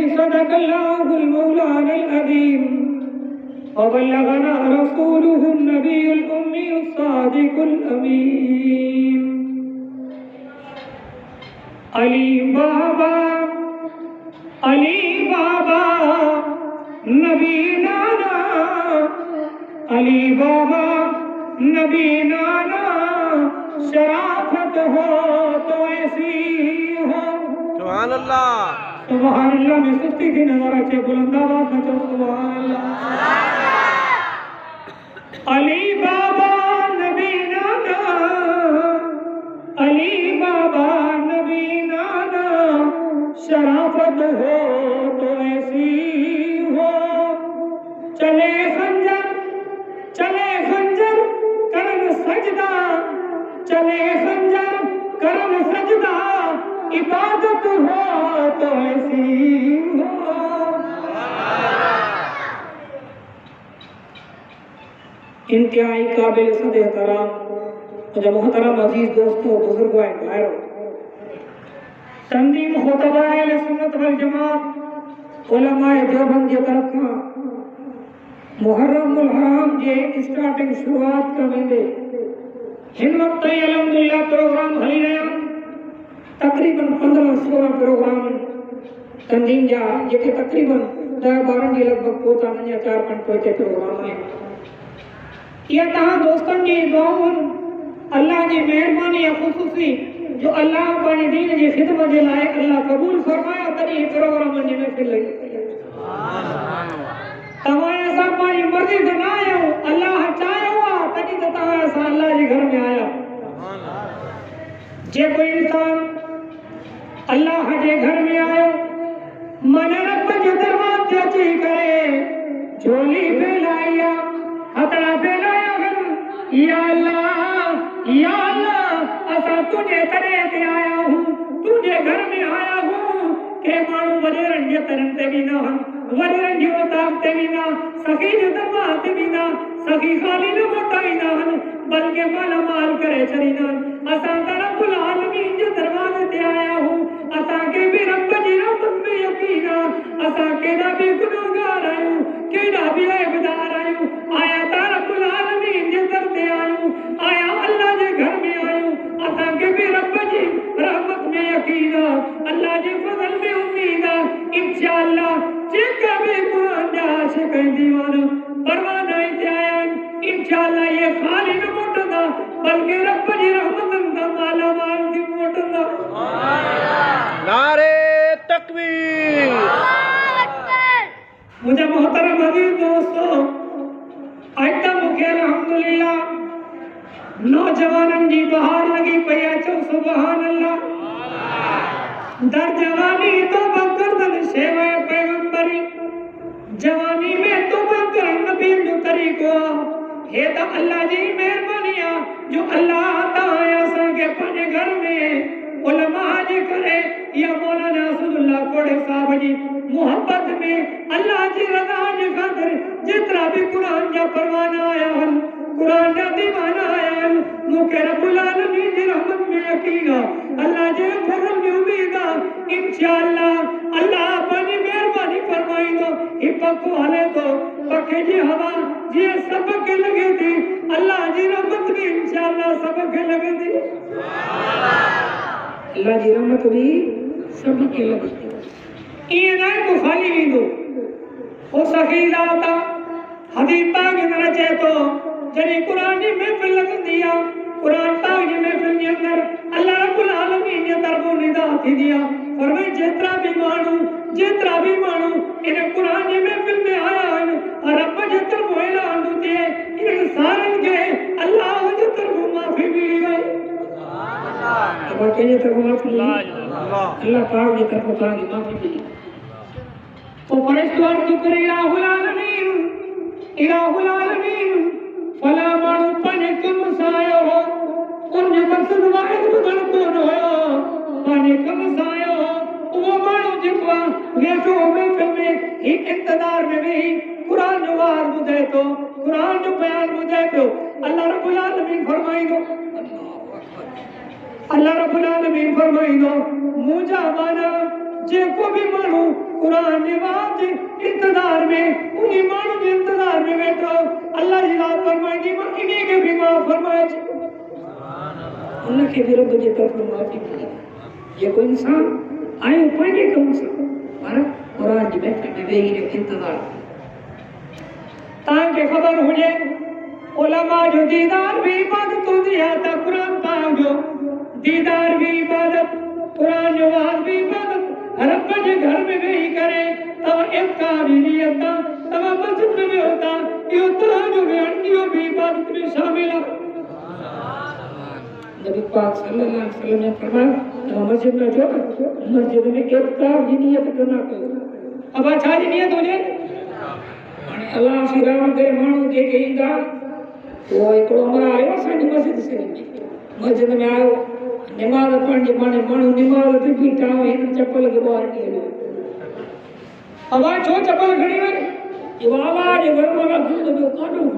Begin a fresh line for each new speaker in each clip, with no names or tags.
صدق الله المولانا العظيم وبلغنا رسوله النبي الأمي الصادق الأمين علی بابا نبی نانا علی بابا نبی نانا شرافت ہو تو ایسی ہو
سبحان اللہ
سبحان اللہ میں سستی کی نظر اچھے بلند آواز نہ چلو سبحان اللہ علی بابا نبی نانا علی بابا نبی نانا شرافت ہو تو ایسی ہو چلے خنجر کرن سجدہ چلے خنجر کرن سجدہ عبادت ہو تو ایسی ہو انتہائی قابل صد احترام مجھے محترم عزیز دوستوں بزرگوں بھائیوں تنظیم خطبہ اہل سنت والجماعت علماء دیوبند کی طرف کا محرم الحرام کے اسٹارٹنگ شروعات کا ویندے ہن وقت الحمدللہ پروگرام ہلی رہا تقریباً 15-16 پروگرام تنظیم جا جیکے تقریباً 10-12 جی لگ بھگ پوتا نیا 4-5 پوتے پروگرام ہیں یہ تہاں دوستان کی دعاؤں اللہ کی مہربانی خصوصی جو اللہ پانی دین کی خدمت لائے اللہ قبول فرمایا تری پروگرام میں محفل لگی تمہارے صاحب پانی مرضی سے نہ آیا ہو اللہ چاہے ہوا تری تو تمہارے صاحب اللہ جی گھر میں آیا جے کوئی انسان اللہ جے گھر میں آیا من رب جو دروازے چاچی کرے جھولی پھیلایا ہتھڑا پھیلایا گھر یا اللہ اسا تجھے کرے تے آیا ہوں تجھے گھر میں آیا ہوں کہ مانو وڈے رنگے ترن تے بھی نہ وڈے رنگے اتاب تے بھی نہ سخی جو دربار تے بھی نہ سخی خالی نہ موٹائی نہ بلکہ مالا مال کرے چلی نہ اسا رب العالمین جو دروازے تے آیا ہوں اسا کے بھی رب جی رحمت میں یقین اسا کے دا بھی گناہگار آیوں کے دا بھی عیبدار آیوں آیا تا رب العالمین جو در تے آیوں آیا اللہ جے گھر میں آیوں اسا کے بھی رب جی رحمت میں یقین اللہ جے فضل میں امید انشاءاللہ جے کا بھی قرآن جا عاشق دیوان پروانہ تے آیا انشاءاللہ یہ خالی نہ موٹنا بلکہ رب جی رحمت دا مالا مال دی موٹنا
نعرے تکبیر
مجھے محترم عزیز دوستو آئیتا مکہ الحمدللہ نوجوانن جی بہار لگی پیا چو سبحان اللہ در جوانی توبہ کردن شیوہ پیغمبری جوانی میں توبہ کرن نبی جو طریقہ ہے تا اللہ جی مہربانیاں جو اللہ آتا ہے ایسا کہ پانے گھر میں علماء جی کرے یا مولانا اسد اللہ کوڑے صاحب جی محبت میں اللہ جی رضا جی خاطر جترا بھی قرآن جا پروانہ آیا ہن قرآن جا دیوانہ آیا ہن مکہ رب العالمین جی رحمت میں یقینا اللہ جی فضل میں امیدہ انشاءاللہ اللہ پانی مہربانی فرمائی دو ہپا کو حلے دو پکے جی ہوا جی سبق کے لگے تھی اللہ جی رحمت میں انشاءاللہ سبق کے لگے تھی اللہ جی رحمت بھی سبق کے لگے تھی یہ نائے کو خالی بھی دو وہ سخیز آتا حدیث پاک اندر چاہے تو جنہی قرآن جی محفل لگن دیا قرآن پاک جی محفل کے اندر اللہ رب العالمین نے دربو ندا تھی دیا فرمائے جترا بھی مانو انہیں قرآن جی محفل میں آیا ہے رب جتر وہ اعلان ہوتی ہے انہیں سارن کے اللہ جتر وہ معافی ملی گئی اب آکے جتر وہ معافی ملی اللہ پاک جتر وہ معافی ملی تو فرشتوار ذکر الہ العالمین فلا مانو پانے کم سایو ہو ان جو مقصد واحد بدل کون ہویا پانے کم سایو ہو وہ مانو جکوا ویسو محفل میں ہی انتظار میں بھی قرآن جو وار بدے تو قرآن جو بیان بدے تو اللہ رب العالمین فرمائی دو اللہ رب العالمین فرمائی دو موجہ مانا جے کو بھی مانو قرآن نواز انتظار میں انہیں مانو کے انتظار میں بیٹھو اللہ جی ذات فرمائے گی انہیں کے بھی معاف فرمائے انہیں کے بھی رب جی طرف معافی کی یہ کوئی انسان آئے اوپر کے کون سا ہمارا قرآن جی بیٹھے میں وہی نے انتظار تاکہ خبر ہو جائے علماء جو دیدار بھی عبادت ہو دیا تھا قرآن پاؤ جو دیدار بھی عبادت قرآن جو واز بھی عبادت رب کے گھر میں بھی کرے تو انکار ہی نہیں ہوتا تو مسجد میں بھی ہوتا یہ تہاجو بھی انڈیوں بھی عبادت میں شامل ہے نبی پاک صلی اللہ علیہ وسلم نے فرمایا مسجد میں جو مسجد میں افطار کی نیت کرنا کرو اب اچھا جی نیت ہو جائے اللہ فیران دے مانو کے کہیندہ وہ ایک عمرہ آئے سانی مسجد سے مسجد میں آئے نماز پڑھنے پانے مانو نماز تے بیٹھا ہوئے ان چپل کے باہر کیے آواز چھو چپل کھڑی ہوئے یہ آواز گھر والا خود میں کاٹو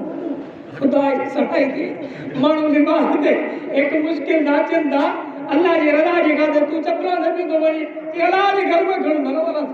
خدا سڑائی تھی مانو نماز تے ایک مشکل ناچن دا اللہ جی رضا جی خاطر تو چپلا دے تو بڑی کہ اللہ جی گھر میں کھڑو نہ والا